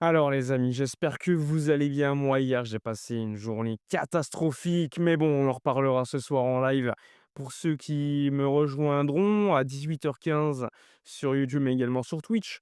Alors les amis, j'espère que vous allez bien. Moi hier, j'ai passé une journée catastrophique, mais bon, on en reparlera ce soir en live. Pour ceux qui me rejoindront à 18h15 sur YouTube, mais également sur Twitch.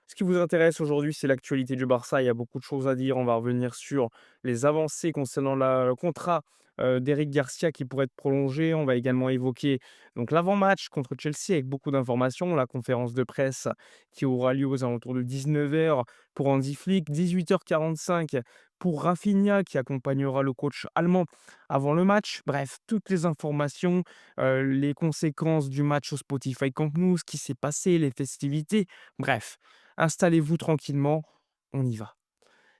Ce qui vous intéresse aujourd'hui, c'est l'actualité du Barça. Il y a beaucoup de choses à dire. On va revenir sur les avancées concernant le contrat d'Eric Garcia qui pourrait être prolongé. On va également évoquer donc l'avant-match contre Chelsea avec beaucoup d'informations, la conférence de presse qui aura lieu aux alentours de 19h pour Hansi Flick, 18h45 pour Rafinha qui accompagnera le coach allemand avant le match. Bref, toutes les informations, les conséquences du match au Spotify Camp Nou, ce qui s'est passé, les festivités. Bref, installez-vous tranquillement, on y va.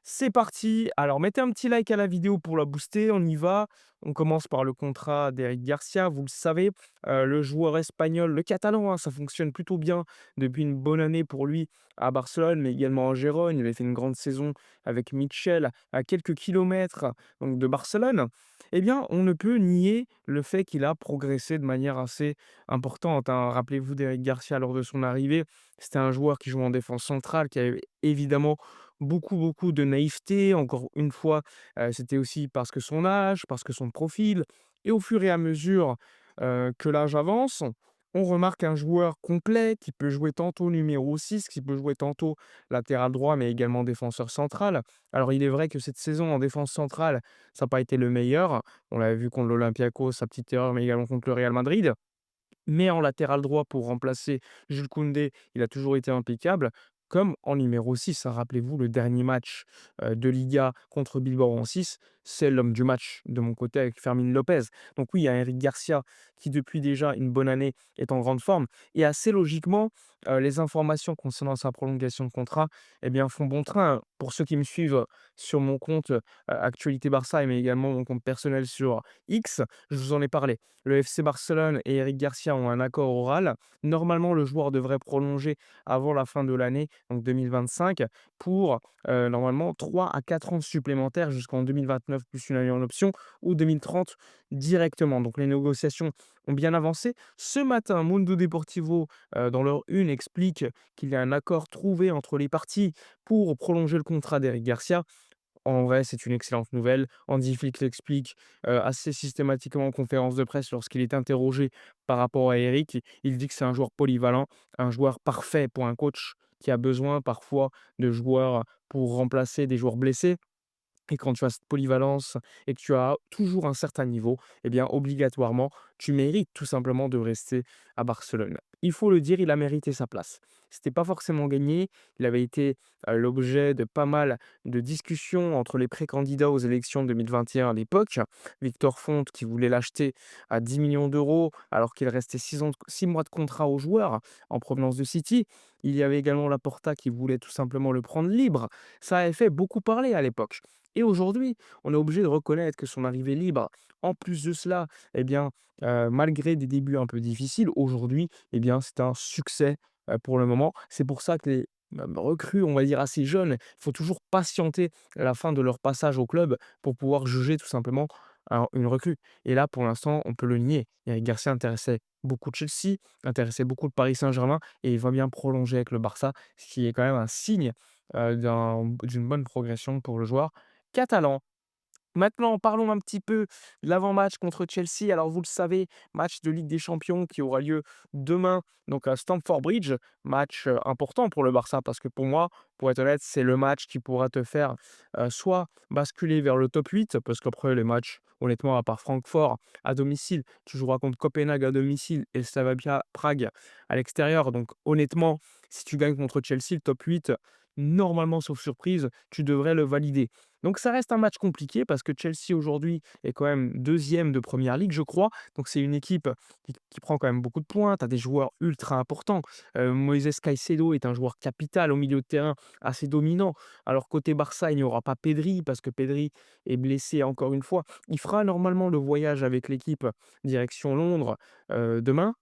C'est parti. Alors, mettez un petit like à la vidéo pour la booster. On y va. On commence par le contrat d'Eric Garcia. Vous le savez, le joueur espagnol, le catalan, hein, ça fonctionne plutôt bien depuis une bonne année pour lui à Barcelone, mais également en Gérone. Il avait fait une grande saison avec Mitchell à quelques kilomètres donc, de Barcelone. Eh bien, on ne peut nier le fait qu'il a progressé de manière assez importante, hein. Rappelez-vous d'Eric Garcia lors de son arrivée. C'était un joueur qui jouait en défense centrale, qui avait évidemment beaucoup de naïveté. Encore une fois, c'était aussi parce que son âge, parce que son profil et au fur et à mesure, que l'âge avance, on remarque un joueur complet qui peut jouer tantôt numéro 6, qui peut jouer tantôt latéral droit, mais également défenseur central. Alors il est vrai que cette saison en défense centrale, ça n'a pas été le meilleur. On l'avait vu contre l'Olympiakos, sa petite erreur, mais également contre le Real Madrid. Mais en latéral droit pour remplacer Jules Koundé, il a toujours été impeccable, comme en numéro 6, hein. Rappelez-vous le dernier match, de Liga contre Bilbao en 6, c'est l'homme du match de mon côté avec Fermin Lopez. Donc oui, il y a Eric Garcia qui depuis déjà une bonne année est en grande forme et assez logiquement, les informations concernant sa prolongation de contrat, eh bien, font bon train. Pour ceux qui me suivent, sur mon compte, Actualité Barça, mais également mon compte personnel sur X, je vous en ai parlé. Le FC Barcelone et Eric Garcia ont un accord oral. Normalement, le joueur devrait prolonger avant la fin de l'année, donc 2025, pour normalement 3 à 4 ans supplémentaires jusqu'en 2029, plus une année en option, ou 2030 directement. Donc les négociations ont bien avancé. Ce matin, Mundo Deportivo, dans leur une, explique qu'il y a un accord trouvé entre les parties pour prolonger le contrat d'Eric Garcia. En vrai, c'est une excellente nouvelle. Andy Flick l'explique, assez systématiquement en conférence de presse lorsqu'il est interrogé par rapport à Eric. Il dit que c'est un joueur polyvalent, un joueur parfait pour un coach qui a besoin parfois de joueurs pour remplacer des joueurs blessés. Et quand tu as cette polyvalence et que tu as toujours un certain niveau, eh bien, obligatoirement, tu mérites tout simplement de rester à Barcelone. Il faut le dire, il a mérité sa place. C'était pas forcément gagné. Il avait été l'objet de pas mal de discussions entre les pré-candidats aux élections de 2021 à l'époque. Victor Font qui voulait l'acheter à 10 millions d'euros alors qu'il restait 6 mois de contrat au joueur en provenance de City. Il y avait également Laporta qui voulait tout simplement le prendre libre. Ça avait fait beaucoup parler à l'époque. Et aujourd'hui, on est obligé de reconnaître que son arrivée libre, en plus de cela, eh bien, malgré des débuts un peu difficiles, aujourd'hui, eh bien, c'est un succès, pour le moment. C'est pour ça que les, recrues, on va dire assez jeunes, il faut toujours patienter la fin de leur passage au club pour pouvoir juger tout simplement une recrue. Et là, pour l'instant, on peut le nier. Eric Garcia intéressait beaucoup de Chelsea, intéressait beaucoup de Paris Saint-Germain et il va bien prolonger avec le Barça, ce qui est quand même un signe, d'une bonne progression pour le joueur catalan. Maintenant, parlons un petit peu de l'avant-match contre Chelsea. Alors, vous le savez, match de Ligue des Champions qui aura lieu demain, donc à Stamford Bridge. Match important pour le Barça parce que pour moi, pour être honnête, c'est le match qui pourra te faire soit basculer vers le top 8, parce qu'après les matchs, honnêtement, à part Francfort à domicile, tu joueras contre Copenhague à domicile et Slavia Prague à l'extérieur. Donc, honnêtement, si tu gagnes contre Chelsea, le top 8, normalement, sauf surprise, tu devrais le valider. Donc ça reste un match compliqué parce que Chelsea aujourd'hui est quand même deuxième de première ligue, je crois. Donc c'est une équipe qui prend quand même beaucoup de points. Tu as des joueurs ultra importants. Moises Caicedo est un joueur capital au milieu de terrain, assez dominant. Alors côté Barça, il n'y aura pas Pedri parce que Pedri est blessé encore une fois. Il fera normalement le voyage avec l'équipe direction Londres demain.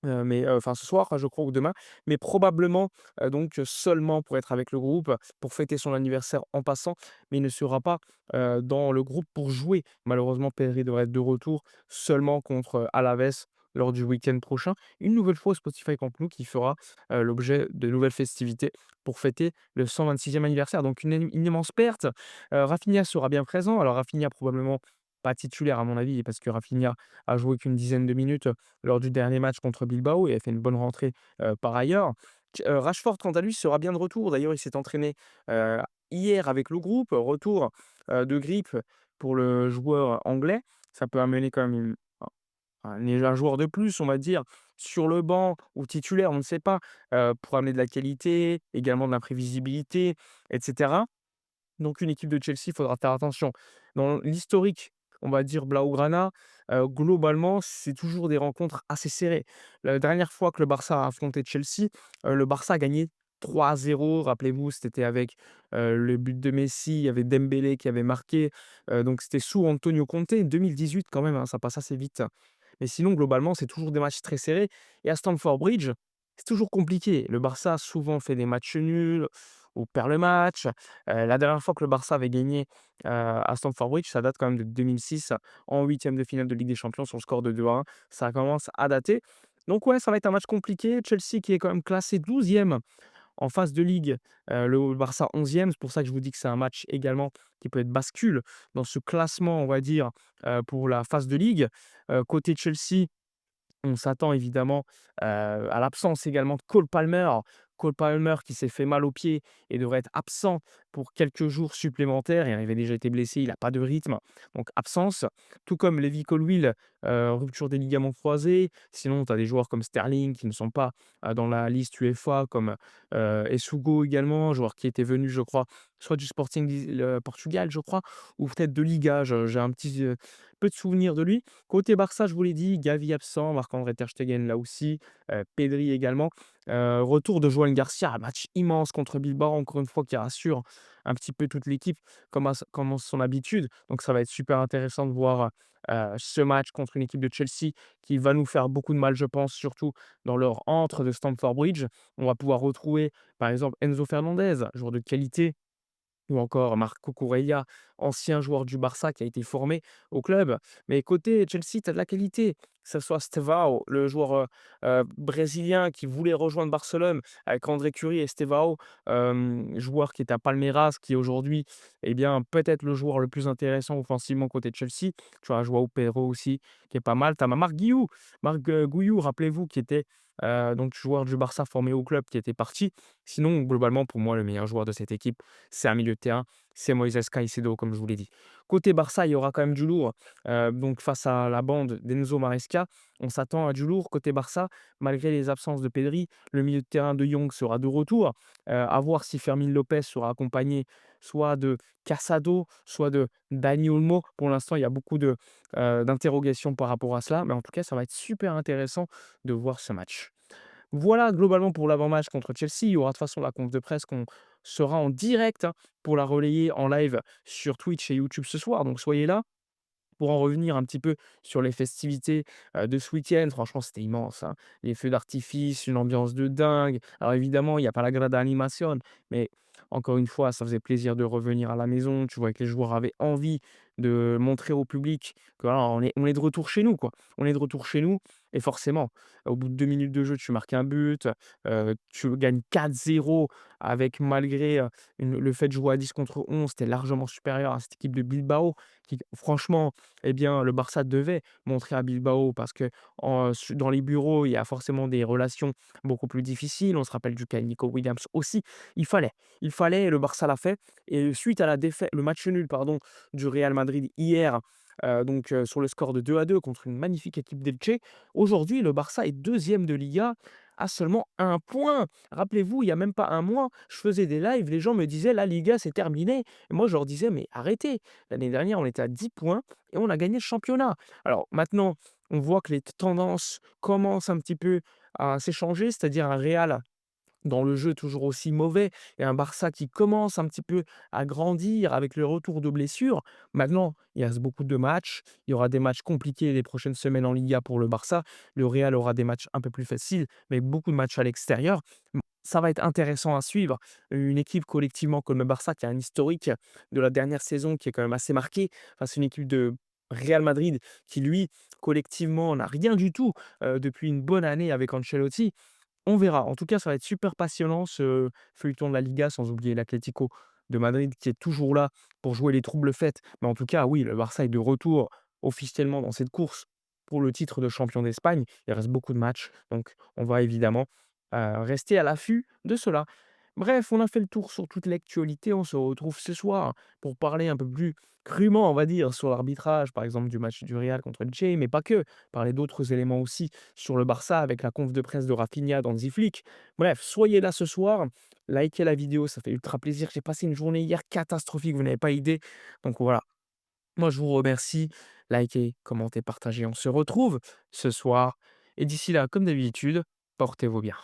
Enfin ce soir, je crois, ou demain, mais probablement, donc seulement pour être avec le groupe, pour fêter son anniversaire en passant, mais il ne sera pas, dans le groupe pour jouer. Malheureusement, Pedri devrait être de retour seulement contre, Alaves lors du week-end prochain, une nouvelle fois au Spotify Camp Nou qui fera, l'objet de nouvelles festivités pour fêter le 126e anniversaire. Donc une immense perte. Raphinha sera bien présent. Alors Raphinha probablement pas titulaire à mon avis parce que Raphinha a joué qu'une dizaine de minutes, lors du dernier match contre Bilbao et a fait une bonne rentrée, par ailleurs. Rashford quant à lui sera bien de retour. D'ailleurs, il s'est entraîné, heu, hier avec le groupe. Retour, de grippe pour le joueur anglais. Ça peut amener quand même un joueur de plus, on va dire, sur le banc ou titulaire, on ne sait pas, pour amener de la qualité, également de l'imprévisibilité et cetera. Donc une équipe de Chelsea, il faudra faire attention. Dans l'historique, on va dire blaugrana, globalement, c'est toujours des rencontres assez serrées. La dernière fois que le Barça a affronté Chelsea, le Barça a gagné 3-0. Rappelez-vous, c'était avec, le but de Messi, il y avait Dembélé qui avait marqué, donc c'était sous Antonio Conte, 2018 quand même, hein, ça passe assez vite. Mais sinon, globalement, c'est toujours des matchs très serrés et à Stamford Bridge, c'est toujours compliqué. Le Barça a souvent fait des matchs nuls ou perd le match. La dernière fois que le Barça avait gagné, à Stamford Bridge, ça date quand même de 2006 en huitième de finale de Ligue des Champions sur le score de 2-1. Ça commence à dater. Donc ouais, ça va être un match compliqué. Chelsea qui est quand même classé 12e en phase de ligue, le Barça 11e. C'est pour ça que je vous dis que c'est un match également qui peut être bascule dans ce classement, on va dire, pour la phase de ligue. Côté Chelsea, on s'attend évidemment, à l'absence également de Cole Palmer. Cole Palmer qui s'est fait mal au pied et devrait être absent pour quelques jours supplémentaires. Il avait déjà été blessé, il a pas de rythme, donc absence. Tout comme Levi Colwill, rupture des ligaments croisés. Sinon, tu as des joueurs comme Sterling qui ne sont pas, dans la liste UEFA, comme, Essugo également, joueur qui était venu, je crois, soit du Sporting le Portugal, je crois, ou peut-être de Liga. Je j'ai un petit, peu de souvenirs de lui. Côté Barça, je vous l'ai dit, Gavi absent, Marc-André ter Stegen là aussi, Pedri également. Retour de Joan Garcia, un match immense contre Bilbao, encore une fois, qui rassure un petit peu toute l'équipe comme en son habitude. Donc ça va être super intéressant de voir, ce match contre une équipe de Chelsea qui va nous faire beaucoup de mal, je pense, surtout dans leur antre de Stamford Bridge. On va pouvoir retrouver, par exemple, Enzo Fernandez, joueur de qualité, ou encore Marco Correia, ancien joueur du Barça qui a été formé au club. Mais côté Chelsea, tu as de la qualité. Que ce soit Estevao, le joueur, brésilien qui voulait rejoindre Barcelone avec André Curie et Estevao, joueur qui est à Palmeiras, qui aujourd'hui, eh bien, peut-être le joueur le plus intéressant offensivement côté Chelsea. Tu as Joao Pedro aussi qui est pas mal. Tu as Marc Guiu, Gouillou, rappelez-vous, qui était, donc joueur du Barça formé au club qui était parti. Sinon, globalement, pour moi, le meilleur joueur de cette équipe, c'est un milieu de terrain, c'est Moises Caicedo, comme je vous l'ai dit. Côté Barça, il y aura quand même du lourd, donc face à la bande d'Enzo Maresca, on s'attend à du lourd côté Barça, malgré les absences de Pedri. Le milieu de terrain de Jong sera de retour, à voir si Fermin Lopez sera accompagné soit de Casado, soit de Dani Olmo. Pour l'instant, il y a beaucoup d'interrogations par rapport à cela, mais en tout cas, ça va être super intéressant de voir ce match. Voilà globalement pour l'avant-match contre Chelsea. Il y aura de toute façon la conf de presse qu'on sera en direct, hein, pour la relayer en live sur Twitch et YouTube ce soir, donc soyez là. Pour en revenir un petit peu sur les festivités, de ce week-end, franchement, c'était immense, hein. Les feux d'artifice, une ambiance de dingue. Alors évidemment, il y a pas la grande animation, mais encore une fois, ça faisait plaisir de revenir à la maison. Tu vois que les joueurs avaient envie de montrer au public que voilà, on est de retour chez nous, quoi. On est de retour chez nous et forcément, au bout de 2 minutes de jeu, tu marques un but, tu gagnes 4-0 avec malgré, le fait de jouer à 10 contre 11, tu largement supérieur à cette équipe de Bilbao qui franchement, eh bien, le Barça devait montrer à Bilbao parce que dans les bureaux, il y a forcément des relations beaucoup plus difficiles. On se rappelle du cas de Nico Williams aussi. Il fallait, il fallait et le Barça l'a fait. Et suite à la défaite, le match nul, pardon, du Real Madrid hier, donc sur le score de 2-2 contre une magnifique équipe d'Elche, aujourd'hui, le Barça est deuxième de Liga à seulement un point. Rappelez-vous, il y a même pas un mois, je faisais des lives, les gens me disaient: «La Liga, c'est terminé». Et moi, je leur disais: «Mais arrêtez, l'année dernière, on était à 10 points et on a gagné le championnat». Alors maintenant, on voit que les tendances commencent un petit peu à s'échanger, c'est-à-dire un Real dans le jeu toujours aussi mauvais et un Barça qui commence un petit peu à grandir avec le retour de blessures. Maintenant, il reste beaucoup de matchs. Il y aura des matchs compliqués les prochaines semaines en Liga pour le Barça. Le Real aura des matchs un peu plus faciles, mais beaucoup de matchs à l'extérieur. Ça va être intéressant à suivre. Une équipe collectivement comme le Barça qui a un historique de la dernière saison qui est quand même assez marqué face à une équipe de Real Madrid qui lui, collectivement, n'a rien du tout, depuis une bonne année avec Ancelotti. On verra. En tout cas, ça va être super passionnant ce feuilleton de la Liga, sans oublier l'Atlético de Madrid qui est toujours là pour jouer les troubles fêtes. Mais en tout cas, oui, le Barça est de retour officiellement dans cette course pour le titre de champion d'Espagne. Il reste beaucoup de matchs, donc on va évidemment, rester à l'affût de cela. Bref, on a fait le tour sur toute l'actualité. On se retrouve ce soir pour parler un peu plus crûment, on va dire, sur l'arbitrage, par exemple, du match du Real contre le Elche, mais pas que. Parler d'autres éléments aussi sur le Barça avec la conf de presse de Rafinha dans Flick. Bref, soyez là ce soir, likez la vidéo, ça fait ultra plaisir. J'ai passé une journée hier catastrophique, vous n'avez pas idée. Donc voilà, moi je vous remercie. Likez, commentez, partagez. On se retrouve ce soir. Et d'ici là, comme d'habitude, portez-vous bien.